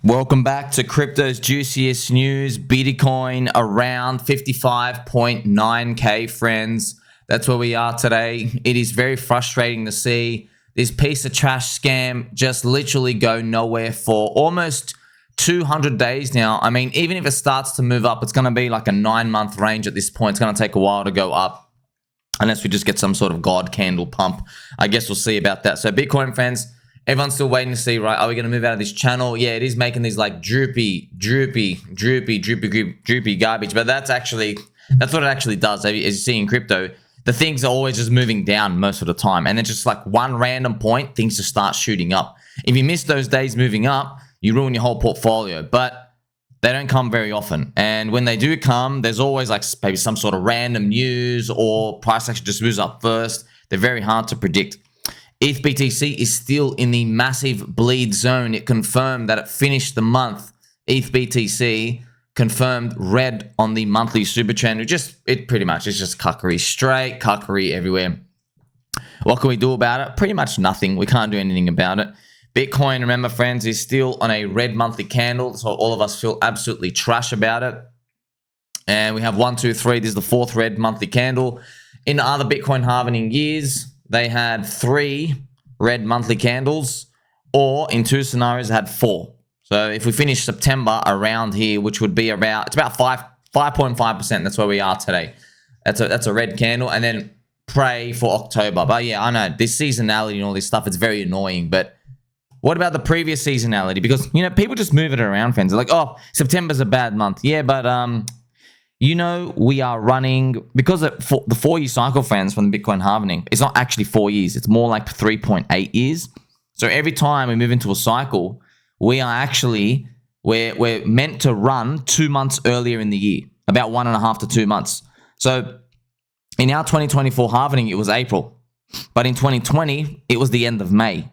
Welcome back to crypto's juiciest news. Bitcoin around 55.9k, friends. That's where we are today. It is very frustrating to see this piece of trash scam just literally go nowhere for almost 200 days now. I mean, even if it starts to move up, it's going to be like a 9-month range at this point. It's going to take a while to go up unless we just get some sort of God candle pump. I guess we'll see about that. So Bitcoin friends, everyone's still waiting to see, right? Are we going to move out of this channel? Yeah, it is making these like droopy garbage. But that's what it actually does. As you see in crypto, the things are always just moving down most of the time. And then just like one random point, things just start shooting up. If you miss those days moving up, you ruin your whole portfolio. But they don't come very often. And when they do come, there's always like maybe some sort of random news or price action just moves up first. They're very hard to predict. ETH BTC is still in the massive bleed zone. It confirmed that it finished the month. ETH BTC confirmed red on the monthly super trend. It pretty much is just cuckery, straight cuckery everywhere. What can we do about it? Pretty much nothing. We can't do anything about it. Bitcoin, remember friends, is still on a red monthly candle, so all of us feel absolutely trash about it. And we have 1, 2, 3. This is the 4th red monthly candle. In other Bitcoin halving years, they had 3 red monthly candles, or in 2 scenarios, they had 4. So if we finish September around here, which would be about 5.5%. That's where we are today. That's a red candle, and then pray for October. But yeah, I know this seasonality and all this stuff, it's very annoying. But what about the previous seasonality? Because people just move it around, friends. They're like, oh, September's a bad month. Yeah, but we are running, because the 4-year cycle, friends, from the Bitcoin halving, it's not actually 4 years. It's more like 3.8 years. So every time we move into a cycle, we're meant to run 2 months earlier in the year, about 1.5 to 2 months. So in our 2024 halving, it was April, but in 2020, it was the end of May.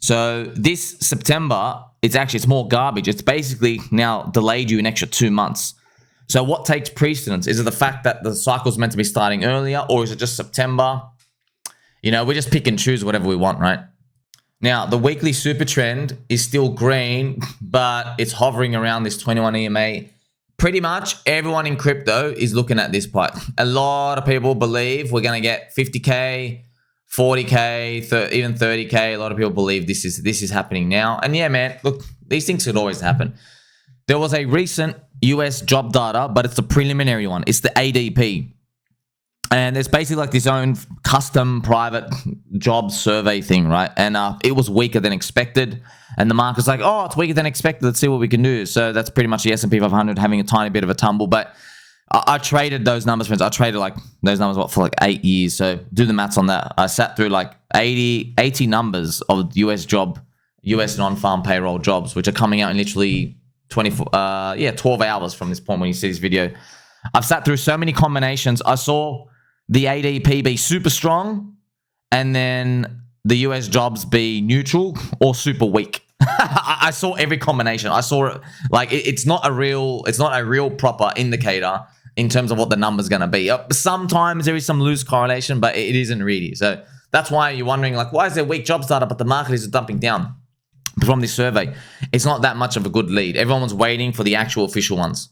So this September, it's more garbage. It's basically now delayed you an extra 2 months. So what takes precedence? Is it the fact that the cycle's meant to be starting earlier, or is it just September? We just pick and choose whatever we want, right? Now, the weekly super trend is still green, but it's hovering around this 21 EMA. Pretty much everyone in crypto is looking at this part. A lot of people believe we're going to get 50K, 40K, even 30K. A lot of people believe this is happening now. And yeah, man, look, these things could always happen. There was a recent US job data, but it's the preliminary one. It's the ADP. And it's basically like this own custom private job survey thing, right? And it was weaker than expected. And the market's like, oh, it's weaker than expected. Let's see what we can do. So that's pretty much the S&P 500 having a tiny bit of a tumble. But I traded those numbers, friends. I traded like those numbers for like 8 years. So do the maths on that. I sat through like 80 numbers of US non-farm payroll jobs, which are coming out in literally 12 hours from this point when you see this video. I've sat through so many combinations. I saw the ADP be super strong, and then the US jobs be neutral or super weak. I saw every combination. I saw it like it's not a real proper indicator in terms of what the number's going to be. Sometimes there is some loose correlation, but it isn't really. So that's why you're wondering, like, why is there weak job data, but the market is dumping down from this survey? It's not that much of a good lead. Everyone was waiting for the actual official ones.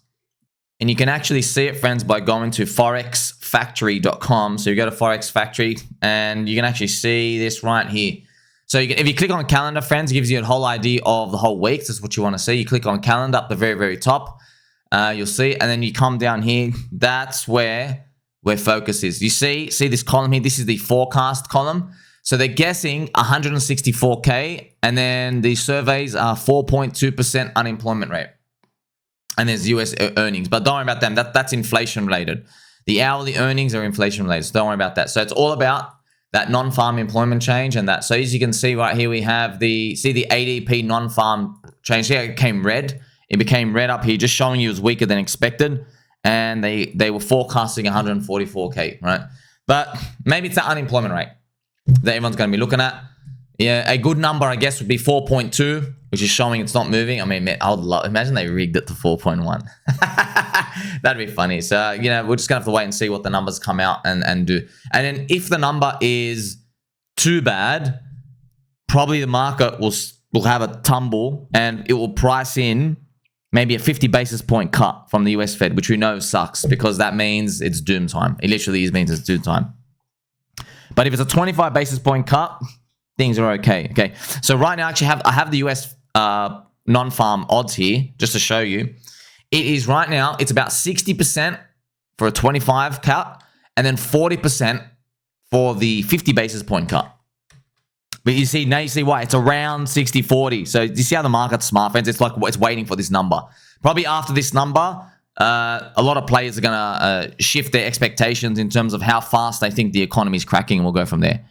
And you can actually see it, friends, by going to forexfactory.com. So you go to Forex Factory, and you can actually see this right here. So if you click on calendar, friends, it gives you a whole idea of the whole week. That's what you want to see. You click on calendar up the very, very top. You'll see, and then you come down here. That's where focus is. You see this column here. This is the forecast column. So they're guessing 164K, and then the surveys are 4.2% unemployment rate. And there's US earnings, but don't worry about them. That's inflation related. The hourly earnings are inflation related, so don't worry about that. So it's all about that non-farm employment change and that. So as you can see right here, we have the ADP non-farm change here. It became red. It became red up here, just showing you it was weaker than expected. And they were forecasting 144K, right? But maybe it's that unemployment rate that everyone's going to be looking at. Yeah, a good number, I guess, would be 4.2, which is showing it's not moving. I mean, man, I would imagine they rigged it to 4.1. That'd be funny. So, we're just going to have to wait and see what the numbers come out and do. And then if the number is too bad, probably the market will will have a tumble and it will price in maybe a 50 basis point cut from the US Fed, which we know sucks because that means it's doom time. It literally means it's doom time. But if it's a 25 basis point cut, things are okay. Okay. So right now, actually, I have the US non-farm odds here just to show you. It is right now, it's about 60% for a 25 cut and then 40% for the 50 basis point cut. But you see, now you see why. It's around 60-40. So you see how the market's smart, friends? It's like it's waiting for this number. Probably after this number, a lot of players are going to shift their expectations in terms of how fast they think the economy is cracking, and we'll go from there.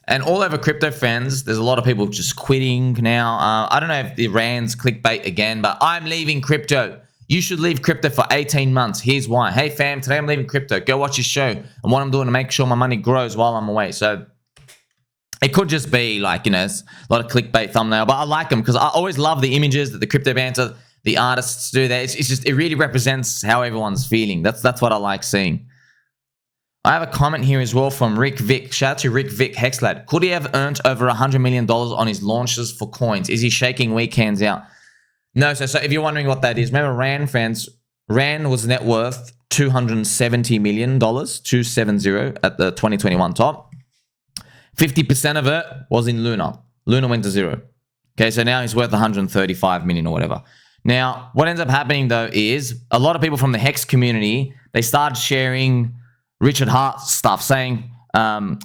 And all over crypto fans, there's a lot of people just quitting now. I don't know if the Rand's clickbait again, but I'm leaving crypto. You should leave crypto for 18 months. Here's why. Hey fam, today I'm leaving crypto. Go watch his show. And what I'm doing to make sure my money grows while I'm away. So it could just be like, you know, a lot of clickbait thumbnail, but I like them because I always love the images that the crypto banter, the artists do there. It's just, it really represents how everyone's feeling. That's what I like seeing. I have a comment here as well from Rick Vic. Shout out to Rick Vic Hexlad. Could he have earned over $100 million on his launches for coins? Is he shaking weekends out? No, so if you're wondering what that is, remember Ran, friends, Ran was net worth $270 million, 270 at the 2021 top. 50% of it was in Luna. Luna went to zero. Okay, so now he's worth 135 million or whatever. Now, what ends up happening though is a lot of people from the Hex community, they started sharing Richard Hart stuff, saying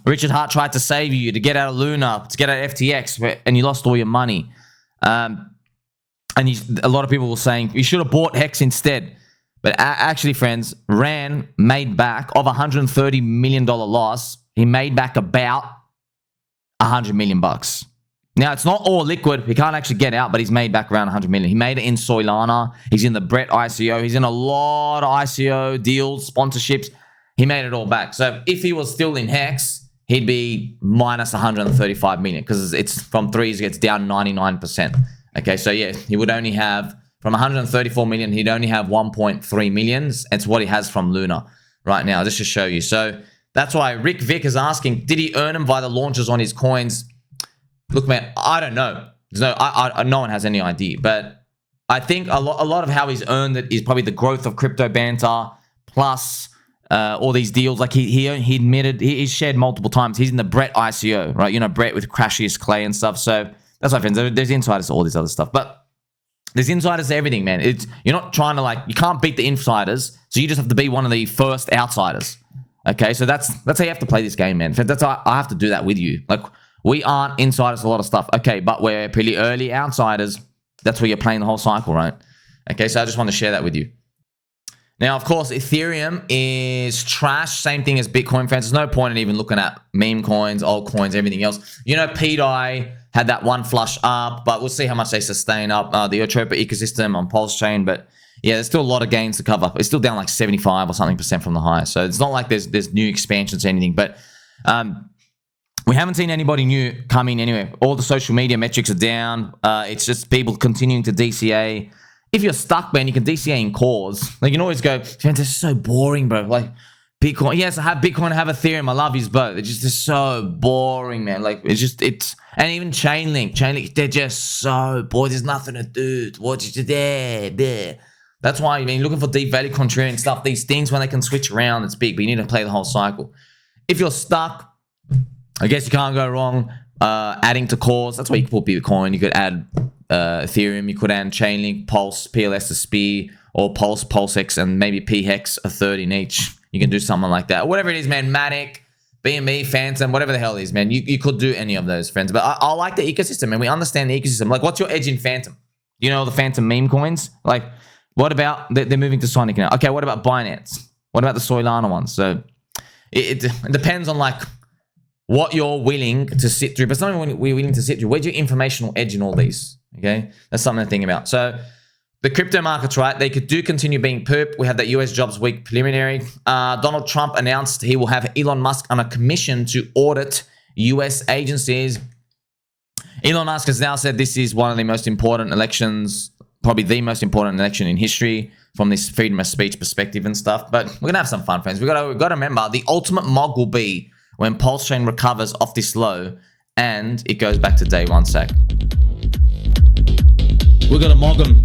Richard Hart tried to save you to get out of Luna, to get out of FTX, and you lost all your money. And a lot of people were saying you should have bought Hex instead. But actually, friends, Ran made back of $130 million loss. He made back about $100 million bucks. Now, it's not all liquid. He can't actually get out, but he's made back around $100 million. He made it in Solana. He's in the Brett ICO. He's in a lot of ICO deals, sponsorships. He made it all back. So if he was still in Hex, he'd be minus 135 million because it's from threes, it gets down 99%. Okay, so yeah, he would only have from 134 million, he'd only have 1.3 million. It's what he has from Luna right now, just to show you. So that's why Rick Vic is asking, did he earn them via the launches on his coins? Look, man, I don't know. No one has any idea. But I think a lot of how he's earned it is probably the growth of Crypto Banter plus all these deals. Like he admitted, he's shared multiple times. He's in the Brett ICO, right? You know, Brett with Crashiest Clay and stuff. So that's why, friends, there's insiders to all this other stuff. But there's insiders to everything, man. You're not trying to you can't beat the insiders. So you just have to be one of the first outsiders. Okay, so that's how you have to play this game, man. That's how I have to do that with you. Like, we aren't insiders to a lot of stuff. Okay, but we're pretty early outsiders. That's where you're playing the whole cycle, right? Okay, so I just want to share that with you. Now, of course, Ethereum is trash. Same thing as Bitcoin, friends. There's no point in even looking at meme coins, altcoins, everything else. You know, pDAI had that one flush up, but we'll see how much they sustain up. The Altcoin ecosystem on PulseChain, but yeah, there's still a lot of gains to cover. It's still down like 75 or something % from the high. So it's not like there's new expansions or anything, but we haven't seen anybody new come in anywhere. All the social media metrics are down. It's just people continuing to DCA. If you're stuck, man, you can DCA in cores. Like, you can always go, this is so boring, bro. Like, Bitcoin. Yes, I have Bitcoin, I have Ethereum. I love these both. It's just so boring, man. Like, and even Chainlink, they're just so boring. There's nothing to do. Watch it there. That's why, I mean, looking for deep value contrarian stuff, these things, when they can switch around, it's big, but you need to play the whole cycle. If you're stuck, I guess you can't go wrong adding to cores. That's why you could put Bitcoin. You could add Ethereum. You could add Chainlink, Pulse, PLS to SPI, or Pulse, PulseX, and maybe PHEX, a third in each. You can do something like that. Whatever it is, man, Matic, BNB, Phantom, whatever the hell it is, man. You could do any of those, friends. But I like the ecosystem, man. We understand the ecosystem. Like, what's your edge in Phantom? You know the Phantom meme coins? Like, what about, they're moving to Sonic now. Okay, what about Binance? What about the Solana ones? So it depends on, like, what you're willing to sit through. But it's not even we're willing to sit through. Where's your informational edge in all these? Okay, that's something to think about. So the crypto markets, right, they could continue being poop. We have that US jobs week preliminary. Donald Trump announced he will have Elon Musk on a commission to audit US agencies. Elon Musk has now said this is one of the most important elections, probably the most important election in history from this freedom of speech perspective and stuff. But we're going to have some fun, friends. We've got to remember the ultimate mog will be when PulseChain recovers off this low and it goes back to day one sec. We're gonna mog them.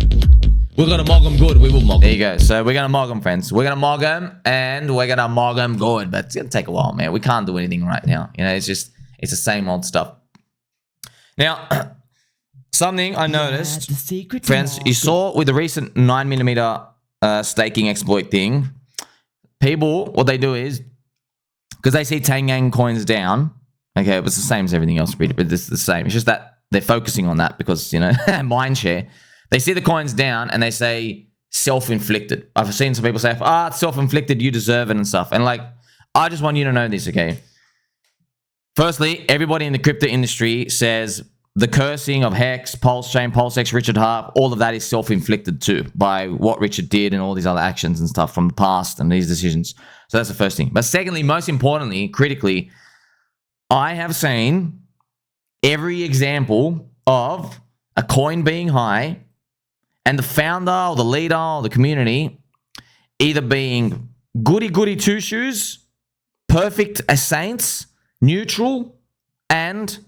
We're gonna mog them good. We will mog them. There you go. So we're gonna mog them, friends. We're gonna mog them, and we're gonna mog them good. But it's gonna take a while, man. We can't do anything right now. You know, it's the same old stuff. Now, something I noticed, friends, you saw with the recent 9mm staking exploit thing. People, what they do is, because they see Tang coins down. Okay, it's the same as everything else, but it's the same. It's just that they're focusing on that because, you know, mind share. They see the coins down and they say self-inflicted. I've seen some people say, it's self-inflicted, you deserve it and stuff. And like, I just want you to know this, okay? Firstly, everybody in the crypto industry says the cursing of Hex, PulseChain, PulseX, Richard Harp, all of that is self-inflicted too by what Richard did and all these other actions and stuff from the past and these decisions. So that's the first thing. But secondly, most importantly, critically, I have seen every example of a coin being high and the founder or the leader or the community either being goody two-shoes, perfect as saints, neutral, and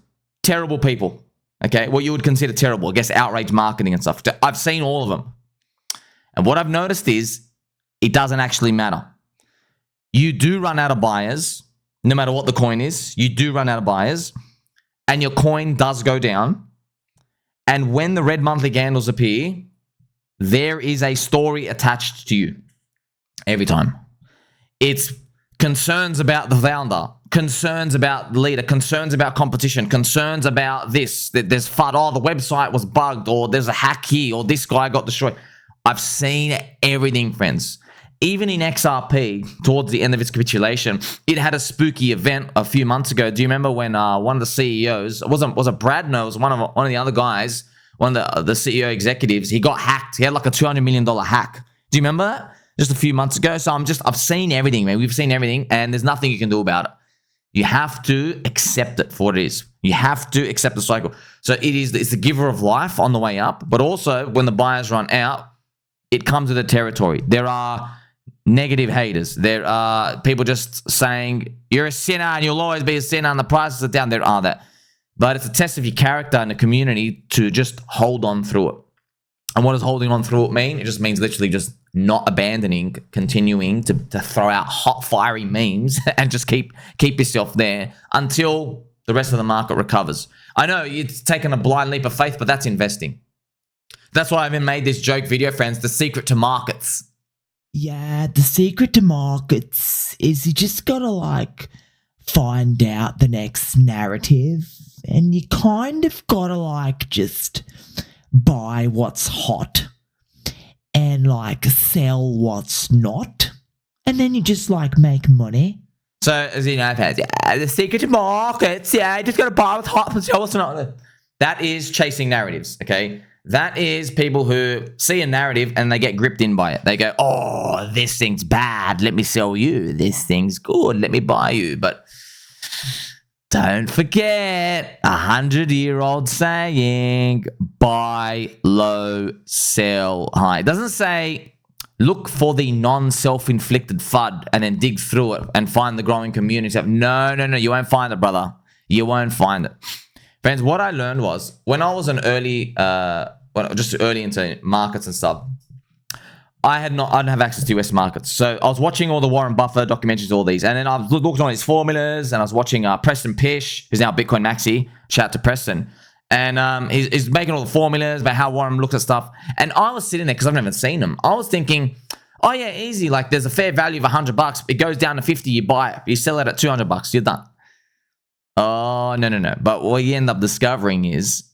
terrible people. Okay, what you would consider terrible. I guess outrage marketing and stuff. I've seen all of them. And what I've noticed is it doesn't actually matter. You do run out of buyers. No matter what the coin is, you do run out of buyers, and your coin does go down. And when the red monthly candles appear, there is a story attached to you every time. It's concerns about the founder, concerns about the leader, concerns about competition, concerns about this, that there's FUD, the website was bugged, or there's a hack here, or this guy got destroyed. I've seen everything, friends. Even in XRP, towards the end of its capitulation, it had a spooky event a few months ago. Do you remember when one of the CEOs, was it Brad? No, it was one of the other guys, one of the CEO executives, he got hacked. He had like a $200 million hack. Do you remember that? Just a few months ago. So I've seen everything, man. We've seen everything, and there's nothing you can do about it. You have to accept it for what it is. You have to accept the cycle. So it's the giver of life on the way up, but also when the buyers run out, it comes with a territory. There are negative haters. There are people just saying, you're a sinner and you'll always be a sinner and the prices are down. There are that. But it's a test of your character and the community to just hold on through it. And what does holding on through it mean? It just means literally just not abandoning, continuing to throw out hot, fiery memes and just keep yourself there until the rest of the market recovers. I know it's taken a blind leap of faith, but that's investing. That's why I even made this joke video, friends, the secret to markets. Yeah, the secret to markets is you just gotta like find out the next narrative, and you kind of gotta like just buy what's hot and like sell what's not, and then you just like make money. So as you know, the secret to markets, yeah, you just gotta buy what's hot and sell what's not. That is chasing narratives, okay? That is people who see a narrative and they get gripped in by it. They go, oh, this thing's bad. Let me sell you. This thing's good. Let me buy you. But don't forget 100-year-old saying, buy low, sell high. It doesn't say look for the non-self-inflicted FUD and then dig through it and find the growing community. No. You won't find it, brother. You won't find it. Friends, what I learned was when I was just early into markets and stuff, I didn't have access to US markets. So I was watching all the Warren Buffett documentaries, all these, and then I was looking on his formulas, and I was watching Preston Pish, who's now Bitcoin Maxi. Shout out to Preston. And he's making all the formulas about how Warren looks at stuff. And I was sitting there because I've never seen him. I was thinking, oh yeah, easy. Like there's a fair value of $100. It goes down to 50, you buy it. You sell it at $200, you're done. Oh, no. But what you end up discovering is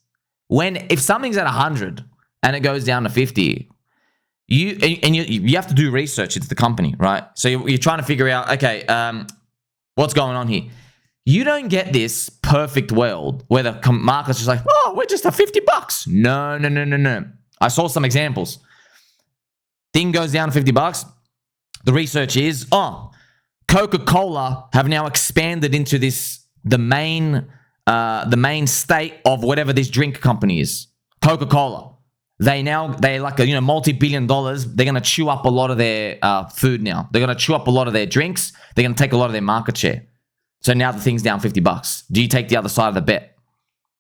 if something's at 100 and it goes down to 50, you have to do research into the company, right? So you're trying to figure out, okay, what's going on here? You don't get this perfect world where the market's just like, oh, we're just at $50. No. I saw some examples. Thing goes down to $50. The research is, Coca-Cola have now expanded into the main state of whatever this drink company is. Coca-Cola. They're like multi-billion dollars. They're going to chew up a lot of their food now. They're going to chew up a lot of their drinks. They're going to take a lot of their market share. So now the thing's down $50. Do you take the other side of the bet?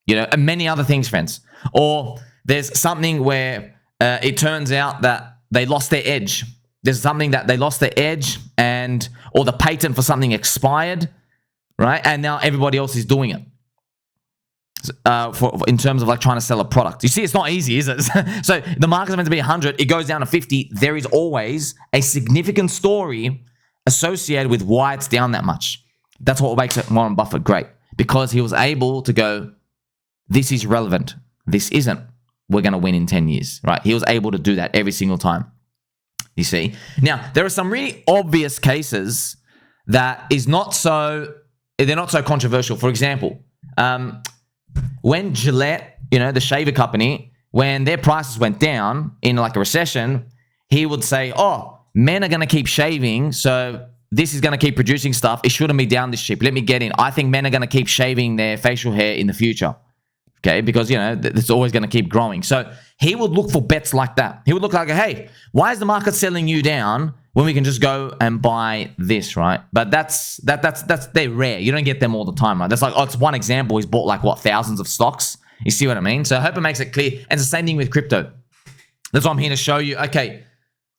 And many other things, friends. Or There's something where it turns out that they lost their edge. There's something that they lost their edge or the patent for something expired, right? And now everybody else is doing it. In terms of like trying to sell a product. You see, it's not easy, is it? So the market's meant to be 100. It goes down to 50. There is always a significant story associated with why it's down that much. That's what makes Warren Buffett great. Because he was able to go, this is relevant. This isn't. We're going to win in 10 years, right? He was able to do that every single time. You see? Now, there are some really obvious cases that they're not so controversial. For example, when Gillette, the shaver company, when their prices went down in like a recession, he would say, oh, men are going to keep shaving, so this is going to keep producing stuff. It shouldn't be down this cheap. Let me get in. I think men are going to keep shaving their facial hair in the future. Okay, because, it's always going to keep growing. So he would look for bets like that. He would look like, hey, why is the market selling you down when we can just go and buy this, right? But they're rare. You don't get them all the time, right? That's like, it's one example. He's bought like, thousands of stocks. You see what I mean? So I hope it makes it clear. And it's the same thing with crypto. That's why I'm here to show you, okay,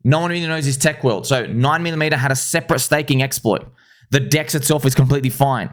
no one really knows his tech world. So 9mm had a separate staking exploit. The DEX itself is completely fine.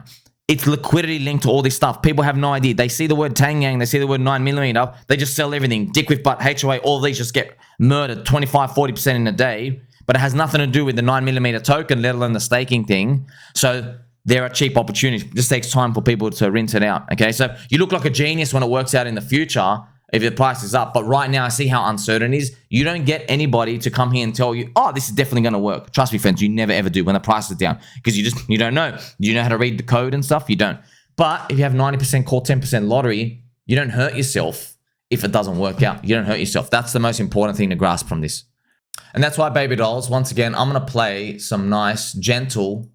It's liquidity linked to all this stuff. People have no idea. They see the word Tang, they see the word 9mm, they just sell everything. DickWifButt, HOA, all these just get murdered 25, 40% in a day. But it has nothing to do with the 9mm token, let alone the staking thing. So there are cheap opportunities. It just takes time for people to rinse it out. Okay, so you look like a genius when it works out in the future if the price is up. But right now, I see how uncertain it is. You don't get anybody to come here and tell you, oh, this is definitely going to work. Trust me, friends, you never ever do when the price is down because you don't know. You know how to read the code and stuff? You don't. But if you have 90% call, 10% lottery, you don't hurt yourself if it doesn't work out. You don't hurt yourself. That's the most important thing to grasp from this. And that's why, baby dolls, once again, I'm going to play some nice, gentle...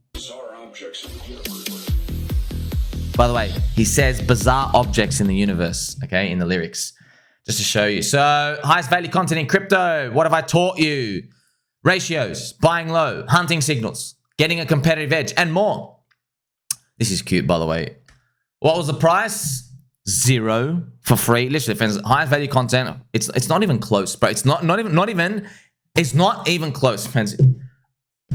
By the way, he says bizarre objects in the universe, okay, in the lyrics. Just to show you. So, highest value content in crypto. What have I taught you? Ratios, buying low, hunting signals, getting a competitive edge, and more. This is cute, by the way. What was the price? 0 for free. Literally, friends, highest value content. It's not even close, bro. It's not even close, friends.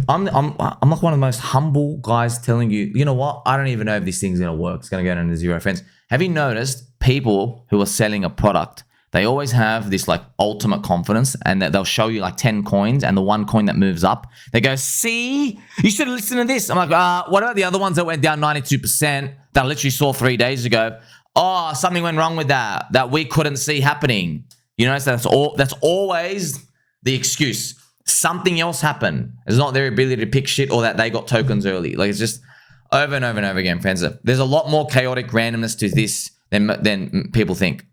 I'm like one of the most humble guys telling you, you know what? I don't even know if this thing's gonna work. It's gonna go down to 0, friends. Have you noticed people who are selling a product? They always have this like ultimate confidence and that they'll show you like 10 coins and the one coin that moves up. They go, see, you should have listened to this. I'm like, what about the other ones that went down 92% that I literally saw 3 days ago? Oh, something went wrong with that we couldn't see happening. So that's always the excuse. Something else happened. It's not their ability to pick shit or that they got tokens early. Like it's just over and over and over again, friends. There's a lot more chaotic randomness to this than people think.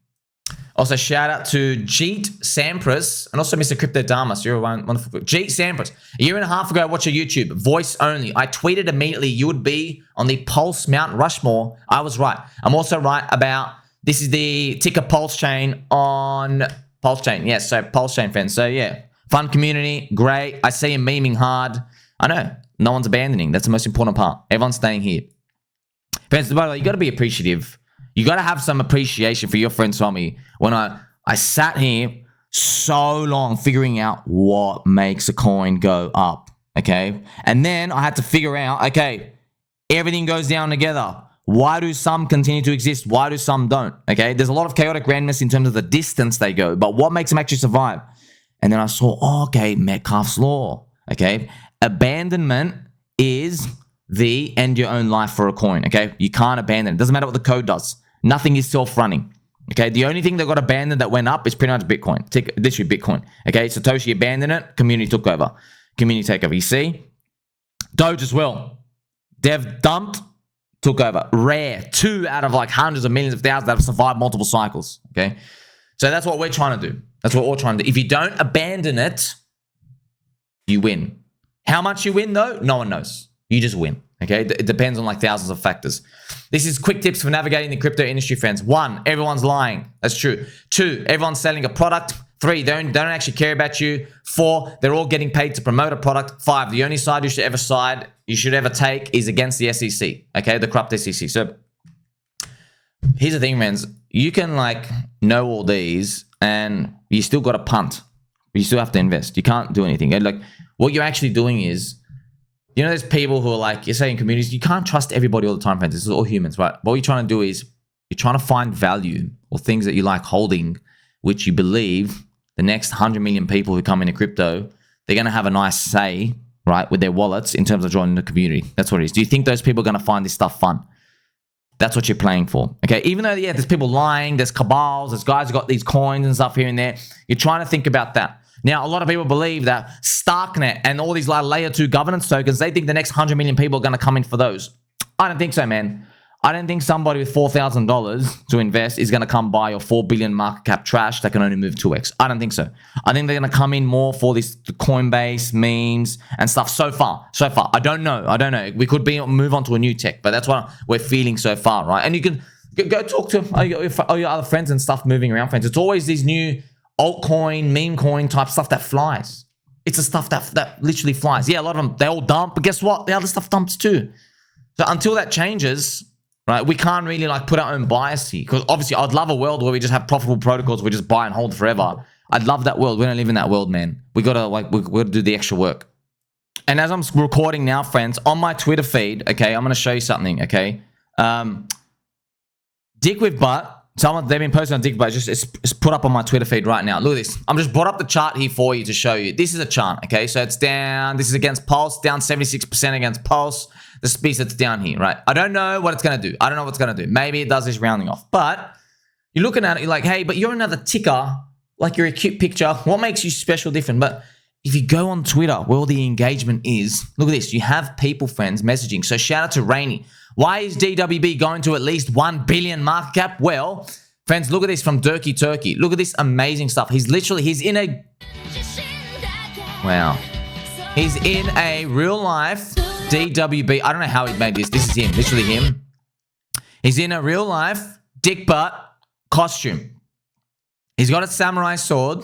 Also, shout out to Jeet, Sampras, and also Mr. Cryptodamus. You're a wonderful. Jeet, Sampras. A year and a half ago, I watched your YouTube. Voice only. I tweeted immediately you would be on the Pulse Mount Rushmore. I was right. I'm also right about this is the ticker PulseChain on PulseChain. Yes, so PulseChain fans. So yeah, fun community, great. I see him memeing hard. I know. No one's abandoning. That's the most important part. Everyone's staying here. Fans, by the way, you got to be appreciative. You got to have some appreciation for your friend Sommi. When I sat here so long figuring out what makes a coin go up, okay? And then I had to figure out, okay, everything goes down together. Why do some continue to exist? Why do some don't, okay? There's a lot of chaotic randomness in terms of the distance they go, but what makes them actually survive? And then I saw, oh, okay, Metcalfe's law, okay? Abandonment is the end your own life for a coin, okay? You can't abandon it. Doesn't matter what the code does. Nothing is self-running, okay? The only thing that got abandoned that went up is pretty much Bitcoin. Literally Bitcoin, okay? Satoshi abandoned it. Community took over. Community takeover. You see? Doge as well. Dev dumped, took over. Rare. 2 out of like hundreds of millions of thousands that have survived multiple cycles, okay? So that's what we're trying to do. That's what we're trying to do. If you don't abandon it, you win. How much you win, though? No one knows. You just win. Okay, it depends on like thousands of factors. This is quick tips for navigating the crypto industry, friends. 1, everyone's lying. That's true. 2, everyone's selling a product. 3, they don't actually care about you. 4, they're all getting paid to promote a product. 5, the only side you should ever take is against the SEC. Okay, the corrupt SEC. So here's the thing, friends. You can like know all these and you still got to punt. You still have to invest. You can't do anything. And like what you're actually doing is, you know, there's people who are like, you're saying communities, you can't trust everybody all the time, friends. This is all humans, right? What you're trying to do is you're trying to find value or things that you like holding, which you believe the next 100 million people who come into crypto, they're going to have a nice say, right, with their wallets in terms of joining the community. That's what it is. Do you think those people are going to find this stuff fun? That's what you're playing for, okay? Even though, yeah, there's people lying, there's cabals, there's guys who got these coins and stuff here and there. You're trying to think about that. Now, a lot of people believe that Starknet and all these like layer 2 governance tokens, they think the next 100 million people are going to come in for those. I don't think so, man. I don't think somebody with $4,000 to invest is going to come buy your 4 billion market cap trash that can only move 2x. I don't think so. I think they're going to come in more for this the Coinbase memes and stuff so far. I don't know. We could move on to a new tech, but that's what we're feeling so far, right? And you can go talk to all your other friends and stuff moving around, friends. It's always these new altcoin, meme coin type stuff that flies. It's the stuff that literally flies. Yeah, a lot of them, they all dump, but guess what? The other stuff dumps too. So until that changes, right, we can't really like put our own bias here, because obviously I'd love a world where we just have profitable protocols we just buy and hold forever. I'd love that world. We don't live in that world, man. We gotta do the extra work. And as I'm recording now, friends, on my Twitter feed, okay, I'm gonna show you something, okay. DickWifButt, they've been posting on DickWifButt. It's put up on my Twitter feed right now. Look at this. I'm just brought up the chart here for you to show you. This is a chart, okay? So it's down. This is against Pulse, down 76% against Pulse. The piece that's down here, right? I don't know what it's going to do. I don't know what's going to do. Maybe it does this rounding off. But you're looking at it, you're like, hey, but you're another ticker. Like you're a cute picture. What makes you special, different? But if you go on Twitter where all the engagement is, look at this. You have people, friends, messaging. So shout out to Rainy. Why is DWB going to at least 1 billion market cap? Well, friends, look at this from DurkeyTurkey. Look at this amazing stuff. He's in a... Wow. He's in a real life DWB. I don't know how he made this. This is him. Literally him. He's in a real life dick butt costume. He's got a samurai sword.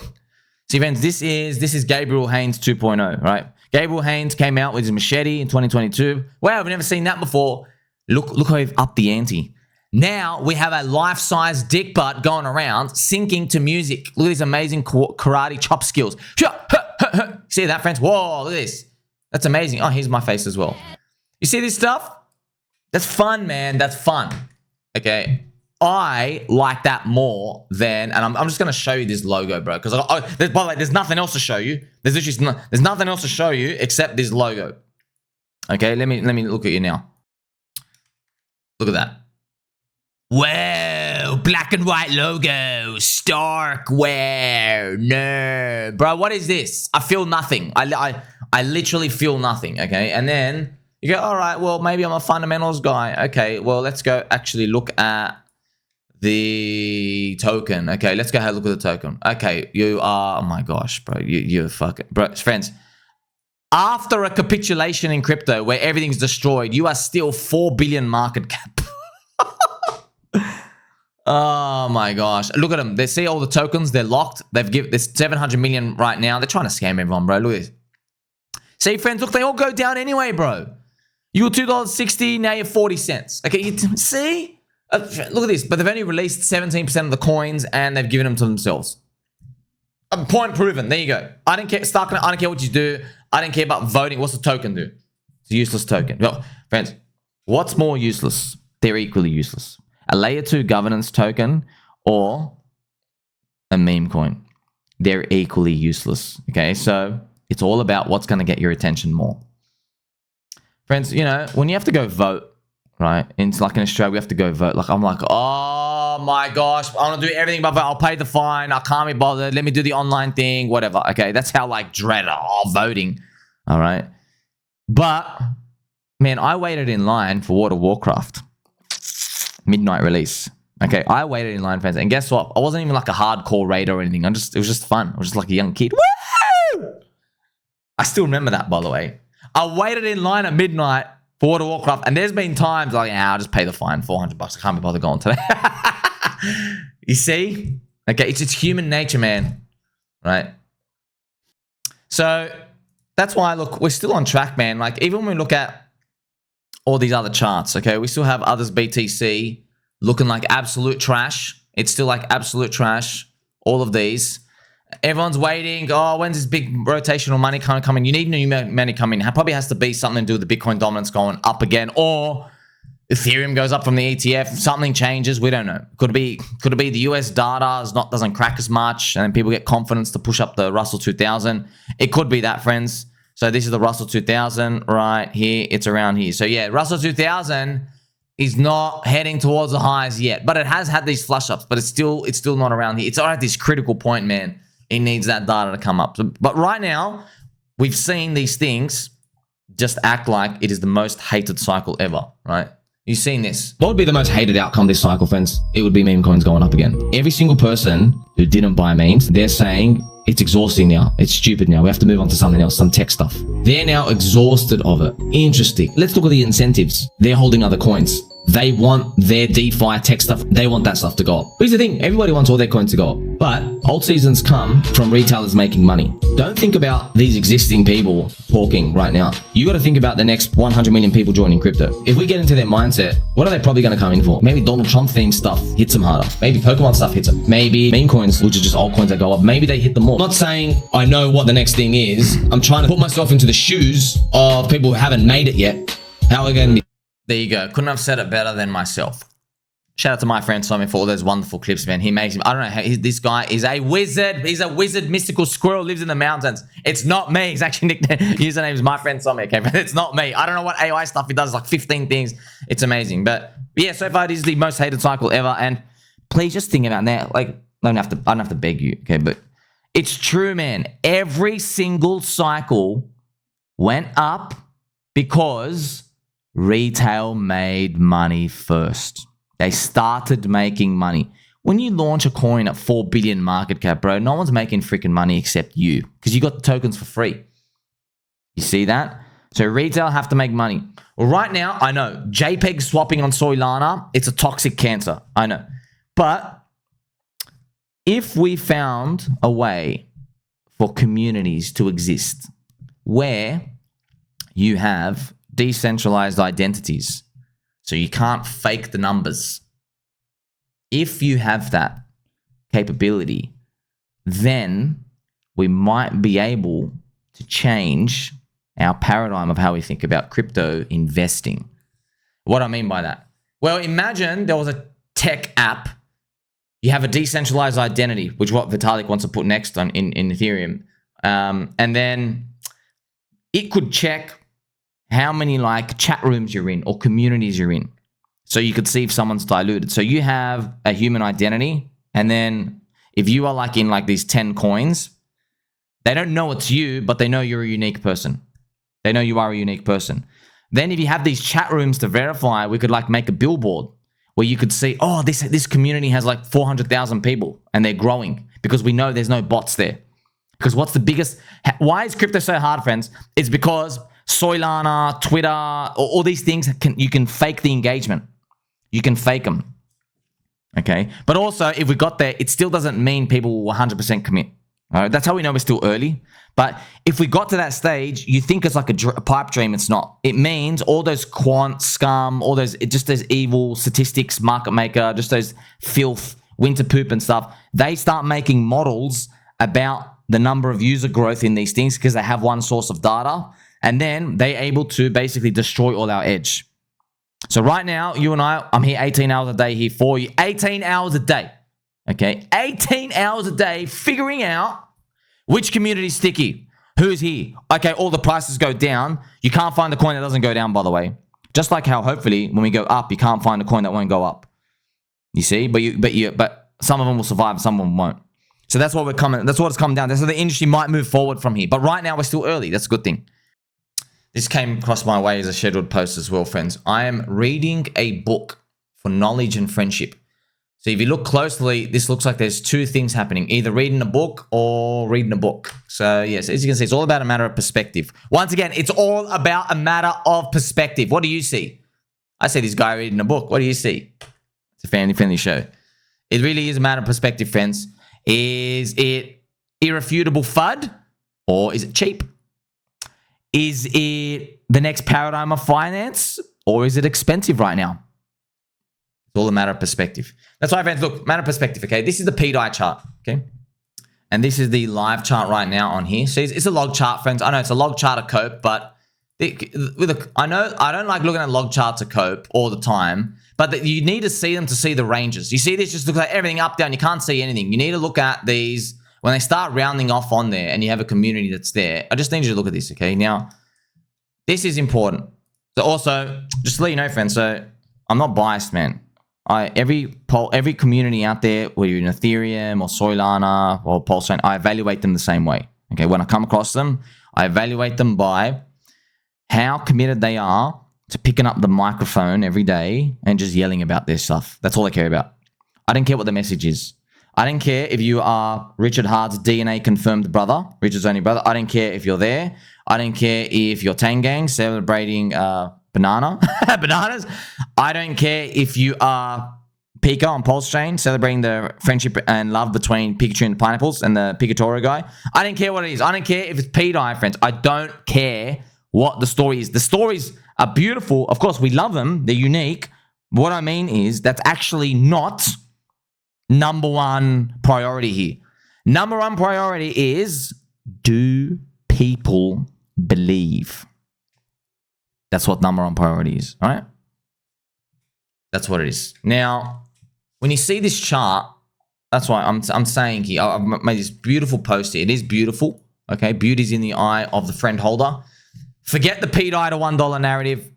See, friends, this is Gabriel Haynes 2.0, right? Gabriel Haynes came out with his machete in 2022. Wow, we've never seen that before. Look how we've upped the ante. Now we have a life-size dick butt going around syncing to music. Look at these amazing karate chop skills. See that, friends? Whoa, look at this. That's amazing. Oh, here's my face as well. You see this stuff? That's fun, man. That's fun. Okay. I like that more than, and I'm just going to show you this logo, bro. Because, by the way, there's nothing else to show you. There's nothing else to show you except this logo. Okay, let me look at you now. Look at that. Whoa, black and white logo, Starkware, no. Bro, what is this? I feel nothing. I literally feel nothing, okay? And then you go, all right, well, maybe I'm a fundamentals guy. Okay, well, let's go actually look at the token. Okay, let's go have a look at the token. Okay, you are, oh my gosh, bro, you're fucking, bro, friends. After a capitulation in crypto where everything's destroyed, you are still 4 billion market cap. Oh my gosh. Look at them. They see all the tokens. They're locked. There's 700 million right now. They're trying to scam everyone, bro. Look at this. See, friends, look, they all go down anyway, bro. You were $2.60, now you're 40 cents. Okay, see? Look at this. But they've only released 17% of the coins and they've given them to themselves. Point proven. There you go. I don't care. Starknet, I don't care what you do. I don't care about voting. What's the token do? It's a useless token. Well, friends, what's more useless? They're equally useless. A layer 2 governance token or a meme coin. They're equally useless. Okay, so it's all about what's going to get your attention more. Friends, you know, when you have to go vote, right? It's like in Australia, we have to go vote. Like, I'm like, oh my gosh, I want to do everything but vote. I'll pay the fine. I can't be bothered. Let me do the online thing, whatever. Okay, that's how like dread voting. All right. But, man, I waited in line for World of Warcraft. Midnight release. Okay, I waited in line, friends, and guess what? I wasn't even like a hardcore raider or anything. It was just fun. I was just like a young kid. Woo! I still remember that, by the way. I waited in line at midnight for World of Warcraft, and there's been times like, I'll just pay the fine, $400. I can't be bothered going today. You see? Okay, it's human nature, man. Right? So that's why, look, we're still on track, man. Like, even when we look at all these other charts, okay, we still have others BTC looking like absolute trash. It's still like absolute trash. all of these. Everyone's waiting. Oh, when's this big rotational money coming? You need new money coming. It probably has to be something to do with the Bitcoin dominance going up again, or Ethereum goes up from the ETF. Something changes. We don't know. Could it be the US data doesn't crack as much, and then people get confidence to push up the Russell 2000. It could be that, friends. So this is the Russell 2000 right here. It's around here. So yeah, Russell 2000 is not heading towards the highs yet, but it has had these flush ups. But it's still not around here. It's at this critical point, man. It needs that data to come up. So, but right now, we've seen these things just act like it is the most hated cycle ever, right? You've seen this. What would be the most hated outcome this cycle, friends? It would be meme coins going up again. Every single person who didn't buy memes, they're saying it's exhausting now. It's stupid now. We have to move on to something else, some tech stuff. They're now exhausted of it. Interesting. Let's look at the incentives. They're holding other coins. They want their DeFi tech stuff. They want that stuff to go up. Here's the thing. Everybody wants all their coins to go up. But alt seasons come from retailers making money. Don't think about these existing people talking right now. You got to think about the next 100 million people joining crypto. If we get into their mindset, what are they probably going to come in for? Maybe Donald Trump themed stuff hits them harder. Maybe Pokemon stuff hits them. Maybe meme coins, which are just altcoins that go up. Maybe they hit them more. I'm not saying I know what the next thing is. I'm trying to put myself into the shoes of people who haven't made it yet. How are we going to be? There you go. Couldn't have said it better than myself. Shout out to my friend Sommi for all those wonderful clips, man. He makes him. I don't know how this guy is a wizard. He's a wizard, mystical squirrel, lives in the mountains. It's not me. He's actually username is my friend Sommi. Okay, but it's not me. I don't know what AI stuff he does. Like 15 things. It's amazing. But yeah, so far it is the most hated cycle ever. And please just think about that. Like I don't have to beg you. Okay, but it's true, man. Every single cycle went up because retail made money first. They started making money. When you launch a coin at 4 billion market cap, bro, no one's making freaking money except you because you got the tokens for free. You see that? So retail have to make money. Well, right now, I know JPEG swapping on Solana, it's a toxic cancer. I know. But if we found a way for communities to exist where you have decentralized identities, so you can't fake the numbers. If you have that capability, then we might be able to change our paradigm of how we think about crypto investing. What do I mean by that? Well, imagine there was a tech app. You have a decentralized identity, which is what Vitalik wants to put next on in Ethereum. And then it could check how many like chat rooms you're in or communities you're in. So you could see if someone's diluted. So you have a human identity. And then if you are like in like these 10 coins, they don't know it's you, but they know you're a unique person. They know you are a unique person. Then if you have these chat rooms to verify, we could like make a billboard where you could see, oh, this community has like 400,000 people and they're growing because we know there's no bots there. Because what's the biggest, why is crypto so hard, friends? It's because Solana, Twitter, all these things, you can fake the engagement. You can fake them. Okay? But also, if we got there, it still doesn't mean people will 100% commit. All right? That's how we know we're still early. But if we got to that stage, you think it's like a pipe dream. It's not. It means all those quant scum, all those, just those evil statistics, market maker, just those filth, winter poop and stuff, they start making models about the number of user growth in these things because they have one source of data. And then they're able to basically destroy all our edge. So right now, you and I'm here 18 hours a day here for you. 18 hours a day. Okay? 18 hours a day figuring out which community is sticky. Who's here? Okay, all the prices go down. You can't find the coin that doesn't go down, by the way. Just like how hopefully when we go up, you can't find a coin that won't go up. You see? But some of them will survive, some of them won't. So that's what it's coming down. So the industry might move forward from here. But right now, we're still early. That's a good thing. This came across my way as a scheduled post as well, friends. I am reading a book for knowledge and friendship. So if you look closely, this looks like there's two things happening. Either reading a book or reading a book. So yes, as you can see, it's all about a matter of perspective. Once again, it's all about a matter of perspective. What do you see? I see this guy reading a book. What do you see? It's a family-friendly show. It really is a matter of perspective, friends. Is it irrefutable FUD or is it cheap? Is it the next paradigm of finance or is it expensive right now? It's all a matter of perspective. That's why, friends, look, matter of perspective, okay? This is the pDAI chart, okay? And this is the live chart right now on here. So it's a log chart, friends. I know it's a log chart of Cope, but I know I don't like looking at log charts of Cope all the time, but you need to see them to see the ranges. You see this just looks like everything up, down. You can't see anything. You need to look at these when they start rounding off on there and you have a community that's there. I just need you to look at this, okay? Now, this is important. So also, just to let you know, friends, so I'm not biased, man. Every community out there, whether you're in Ethereum or Solana or PulseChain, I evaluate them the same way. Okay, when I come across them, I evaluate them by how committed they are to picking up the microphone every day and just yelling about their stuff. That's all I care about. I don't care what the message is. I don't care if you are Richard Hart's DNA confirmed brother, Richard's only brother. I don't care if you're there. I don't care if you're Tang Gang celebrating bananas. I don't care if you are Pika on PulseChain celebrating the friendship and love between Pikachu and the pineapples and the Pikatora guy. I don't care what it is. I don't care if it's pDAI, friends. I don't care what the story is. The stories are beautiful. Of course, we love them. They're unique. What I mean is that's actually not number one priority here. Number one priority is, do people believe? That's what number one priority is, all right? That's what it is. Now, when you see this chart, that's why I'm saying here, I've made this beautiful post here. It is beautiful, okay? Beauty's in the eye of the friend holder. Forget the pDAI to $1 narrative.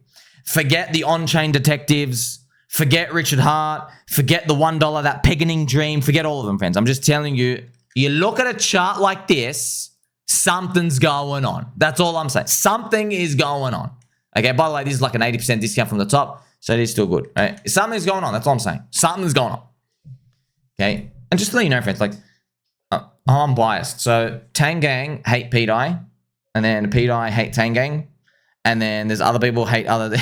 Forget the on-chain detectives. Forget Richard Hart. Forget the $1, that peckening dream. Forget all of them, friends. I'm just telling you, you look at a chart like this, something's going on. That's all I'm saying. Something is going on. Okay, by the way, this is like an 80% discount from the top, so it is still good, right? Something's going on. That's all I'm saying. Something's going on. Okay, and just to let you know, friends, like, I'm biased. So Tang Gang hate pDAI, and then pDAI hate Tang Gang, and then there's other people hate other.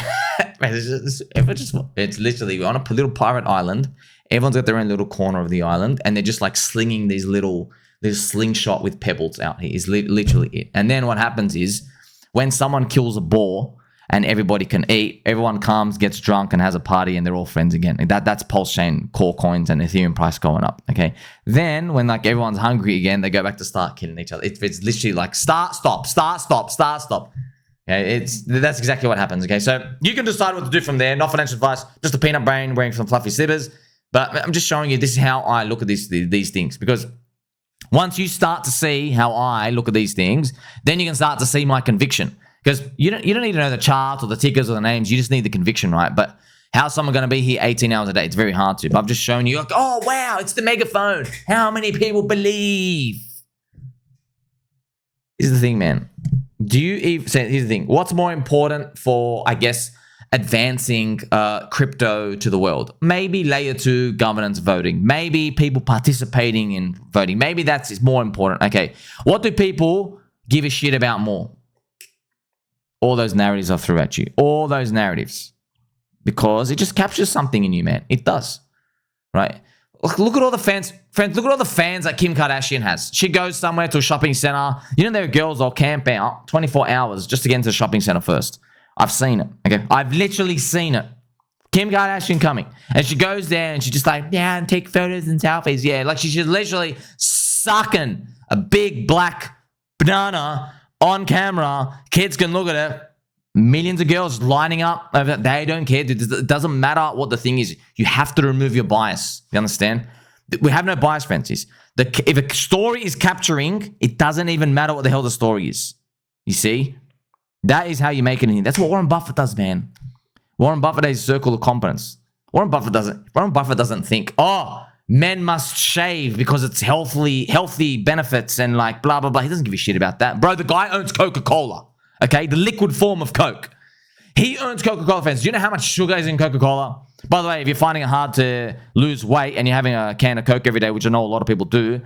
It's literally on a little pirate island. Everyone's got their own little corner of the island, and they're just like slinging these this slingshot with pebbles out here. Is literally it. And then what happens is, when someone kills a boar and everybody can eat, everyone comes, gets drunk, and has a party, and they're all friends again. That's PulseChain core coins and Ethereum price going up. Okay. Then when like everyone's hungry again, they go back to start killing each other. It's literally like start, stop. Okay, that's exactly what happens. Okay, so you can decide what to do from there. Not financial advice, just a peanut brain wearing some fluffy slippers. But I'm just showing you this is how I look at these things, because once you start to see how I look at these things, then you can start to see my conviction. Because you don't need to know the charts or the tickers or the names. You just need the conviction, right? But how's someone going to be here 18 hours a day? It's very hard to. But I've just shown you, like, oh, wow, it's the Megaphone. How many people believe? Here's the thing, man. Here's the thing. What's more important for, I guess, advancing crypto to the world? Maybe layer 2 governance voting. Maybe people participating in voting. Maybe that's more important. Okay. What do people give a shit about more? All those narratives I threw at you. All those narratives. Because it just captures something in you, man. It does. Right? Look at all the fans. Friends, look at all the fans that Kim Kardashian has. She goes somewhere to a shopping center. You know, there are girls that'll camp out 24 hours just to get into the shopping center first. I've seen it. Okay. I've literally seen it. Kim Kardashian coming. And she goes there and she's just like, yeah, and take photos and selfies. Yeah. Like she's literally sucking a big black banana on camera. Kids can look at it. Millions of girls lining up. They don't care. It doesn't matter what the thing is. You have to remove your bias. You understand? We have no bias, friends. If a story is capturing, it doesn't even matter what the hell the story is. You see? That is how you make it in. That's what Warren Buffett does, man. Warren Buffett has a circle of competence. Warren Buffett doesn't think, oh, men must shave because it's healthy benefits and like blah, blah, blah. He doesn't give a shit about that. Bro, the guy owns Coca-Cola. Okay? The liquid form of Coke. He owns Coca-Cola, fans. Do you know how much sugar is in Coca-Cola? By the way, if you're finding it hard to lose weight and you're having a can of Coke every day, which I know a lot of people do,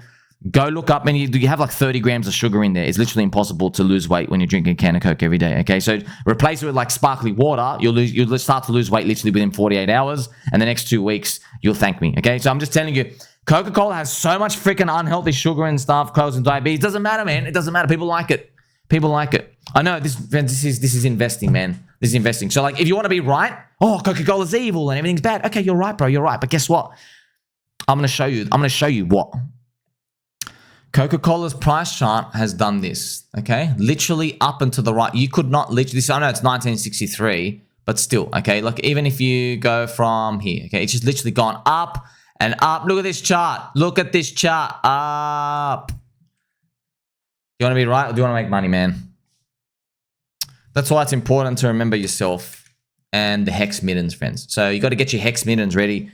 go look up and you have like 30 grams of sugar in there. It's literally impossible to lose weight when you're drinking a can of Coke every day. Okay, so replace it with like sparkly water. You'll start to lose weight literally within 48 hours, and the next 2 weeks you'll thank me. Okay, so I'm just telling you, Coca-Cola has so much freaking unhealthy sugar and stuff, causing diabetes. It doesn't matter, man. It doesn't matter. People like it. People like it. I know this is investing, man. This is investing. So like, if you want to be right, Oh, Coca-Cola's evil and everything's bad. Okay, you're right, bro. You're right. But guess what? I'm going to show you what. Coca-Cola's price chart has done this, okay? Literally up and to the right. You could not literally, I know it's 1963, but still, okay? Like even if you go from here, okay? It's just literally gone up and up. Look at this chart. Look at this chart. Up. You want to be right or do you want to make money, man? That's why it's important to remember yourself and the hex middens, friends. So you got to get your hex middens ready.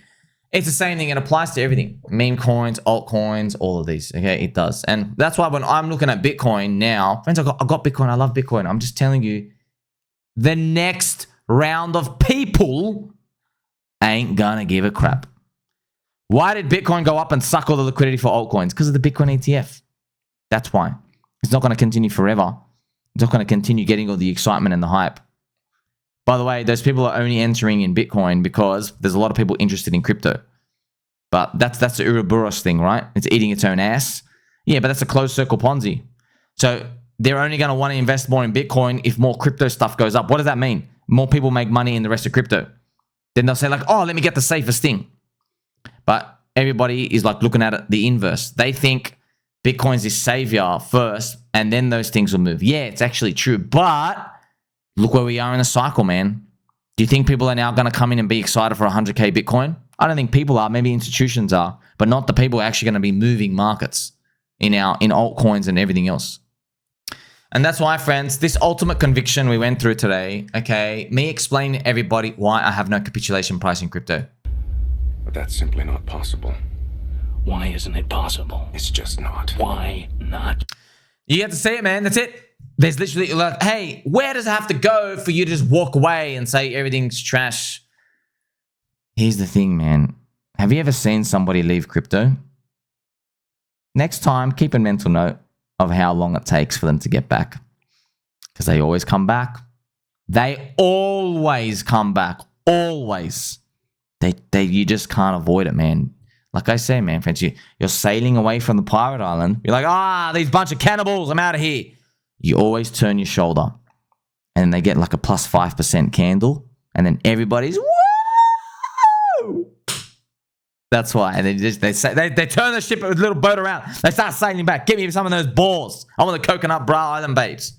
It's the same thing. It applies to everything. Meme coins, altcoins, all of these. Okay, it does. And that's why when I'm looking at Bitcoin now, friends, I got Bitcoin. I love Bitcoin. I'm just telling you, the next round of people ain't gonna give a crap. Why did Bitcoin go up and suck all the liquidity for altcoins? Because of the Bitcoin ETF. That's why. It's not going to continue forever. It's not going to continue getting all the excitement and the hype. By the way, those people are only entering in Bitcoin because there's a lot of people interested in crypto. But that's the Ouroboros thing, right? It's eating its own ass. Yeah, but that's a closed circle Ponzi. So they're only going to want to invest more in Bitcoin if more crypto stuff goes up. What does that mean? More people make money in the rest of crypto. Then they'll say like, oh, let me get the safest thing. But everybody is like looking at it the inverse. They think Bitcoin's this savior first, and then those things will move. Yeah, it's actually true. But look where we are in the cycle, man. Do you think people are now going to come in and be excited for 100K Bitcoin? I don't think people are. Maybe institutions are, but not the people actually going to be moving markets in altcoins and everything else. And that's why, friends, this ultimate conviction we went through today, okay, me explain to everybody why I have no capitulation price in crypto. But that's simply not possible. Why isn't it possible? It's just not. Why not? You get to see it, man. That's it. There's literally like, hey, where does it have to go for you to just walk away and say everything's trash? Here's the thing, man. Have you ever seen somebody leave crypto? Next time, keep a mental note of how long it takes for them to get back. Because they always come back. They always come back. Always. You just can't avoid it, man. Like I say, man, friends, you're sailing away from the pirate island. You're like, these bunch of cannibals, I'm out of here. You always turn your shoulder. And they get like a plus 5% candle. And then everybody's, woo! That's why. And they turn the ship, a little boat around. They start sailing back. Give me some of those balls. I want the coconut bra island babes.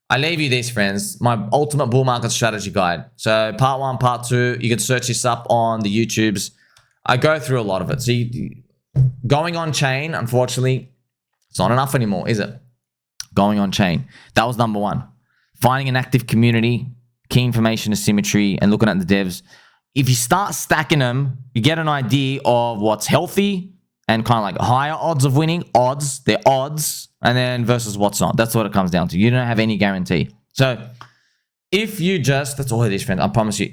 I leave you this, friends. My ultimate bull market strategy guide. So part 1, part 2, you can search this up on the YouTubes. I go through a lot of it. So going on chain, unfortunately, it's not enough anymore, is it? Going on chain. That was number 1. Finding an active community, key information asymmetry, and looking at the devs. If you start stacking them, you get an idea of what's healthy and kind of like higher odds of winning. They're odds, and then versus what's not. That's what it comes down to. You don't have any guarantee. So if you just, that's all it is, friend. I promise you.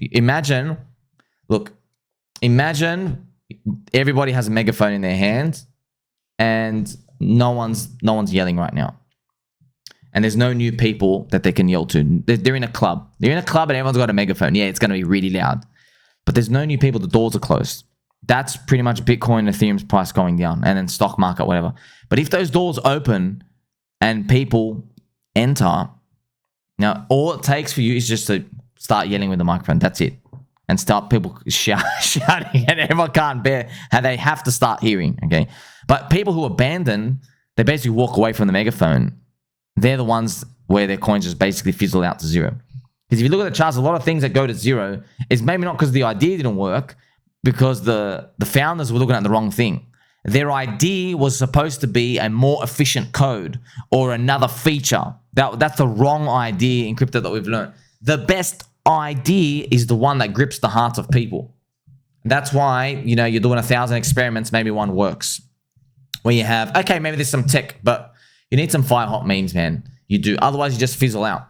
Imagine everybody has a megaphone in their hand and no one's yelling right now. And there's no new people that they can yell to. They're in a club. They're in a club and everyone's got a megaphone. Yeah, it's going to be really loud. But there's no new people. The doors are closed. That's pretty much Bitcoin and Ethereum's price going down, and then stock market, whatever. But if those doors open and people enter, now all it takes for you is just to start yelling with the microphone. That's it. And start people shouting, and everyone can't bear how they have to start hearing, okay? But people who abandon, they basically walk away from the megaphone. They're the ones where their coins just basically fizzle out to zero. Because if you look at the charts, a lot of things that go to zero is maybe not because the idea didn't work, because the founders were looking at the wrong thing. Their idea was supposed to be a more efficient code or another feature. That's the wrong idea in crypto that we've learned. The best idea is the one that grips the hearts of people. That's why, you're doing 1,000 experiments, maybe one works. Where you have, okay, maybe there's some tech, but you need some fire hot memes, man. You do. Otherwise, you just fizzle out.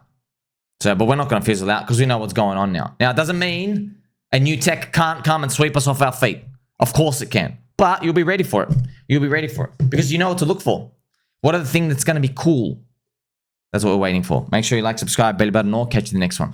So, but we're not going to fizzle out because we know what's going on now. Now, it doesn't mean a new tech can't come and sweep us off our feet. Of course it can. But you'll be ready for it. You'll be ready for it because you know what to look for. What are the things that's going to be cool? That's what we're waiting for. Make sure you like, subscribe, belly button, or catch you in the next one.